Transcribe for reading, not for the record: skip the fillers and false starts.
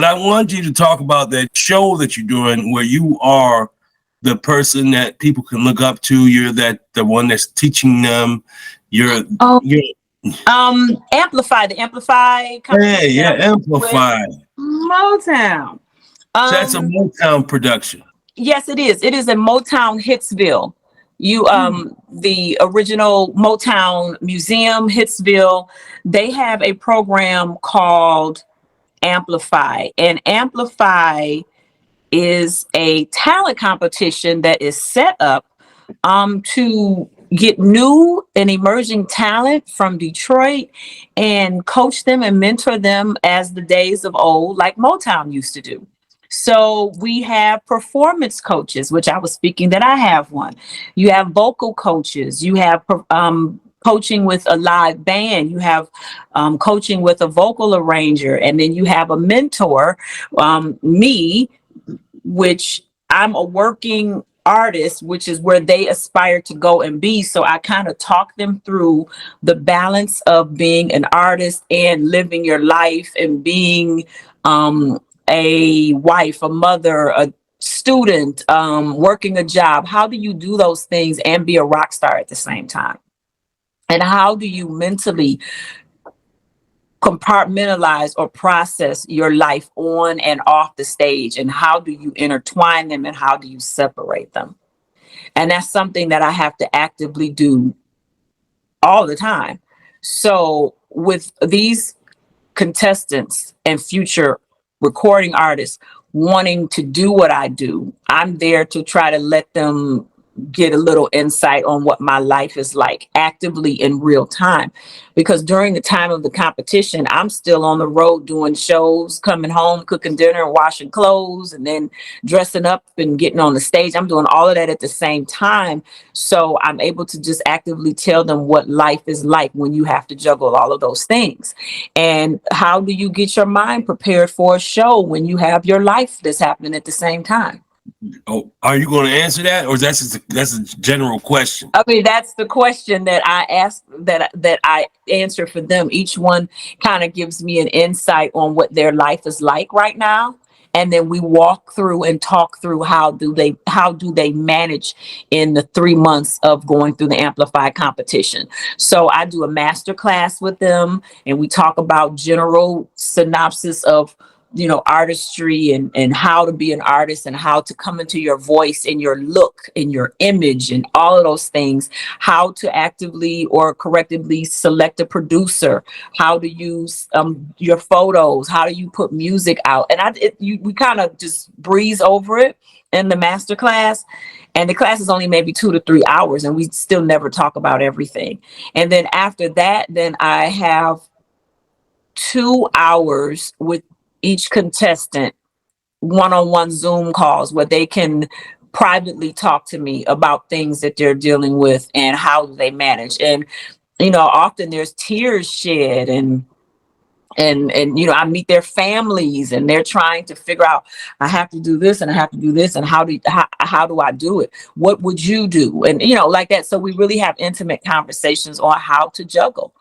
But I want you to talk about that show that you're doing where you are the person that people can look up to. You're the one that's teaching them. You're Amplify, the Amplify competition. Hey, yeah, Amplify. Motown. So that's a Motown production. Yes, it is. It is in Motown Hitsville. The original Motown Museum, Hitsville, they have a program called Amplify. And Amplify is a talent competition that is set up to get new and emerging talent from Detroit and coach them and mentor them as the days of old, like Motown used to do. So we have performance coaches, which I was speaking that I have one. You have vocal coaches. You have coaching with a live band. You have coaching with a vocal arranger. And then you have a mentor, me, which I'm a working artist, which is where they aspire to go and be. So I kind of talk them through the balance of being an artist and living your life and being a wife, a mother, a student, working a job. How do you do those things and be a rock star at the same time? And how do you mentally compartmentalize or process your life on and off the stage? And how do you intertwine them and how do you separate them? And that's something that I have to actively do all the time. So with these contestants and future recording artists wanting to do what I do, I'm there to try to let them get a little insight on what my life is like actively in real time. Because during the time of the competition, I'm still on the road doing shows, coming home, cooking dinner, washing clothes, and then dressing up and getting on the stage. I'm doing all of that at the same time. So I'm able to just actively tell them what life is like when you have to juggle all of those things. And how do you get your mind prepared for a show when you have your life that's happening at the same time? Oh, are you going to answer that, or that's a general question? I mean, that's the question that I ask, that I answer for them. Each one kind of gives me an insight on what their life is like right now, and then we walk through and talk through how do they manage in the 3 months of going through the Amplify competition. So I do a master class with them, and we talk about general synopsis of artistry and how to be an artist and how to come into your voice and your look and your image and all of those things, how to actively or correctively select a producer, how to use your photos, how do you put music out. And we kind of just breeze over it in the master class. And the class is only maybe 2 to 3 hours, and we still never talk about everything. And then after that, then I have 2 hours with each contestant, one-on-one Zoom calls where they can privately talk to me about things that they're dealing with and how they manage. And, often there's tears shed and I meet their families and they're trying to figure out, I have to do this and I have to do this. And how do I do it? What would you do? And, like that. So we really have intimate conversations on how to juggle.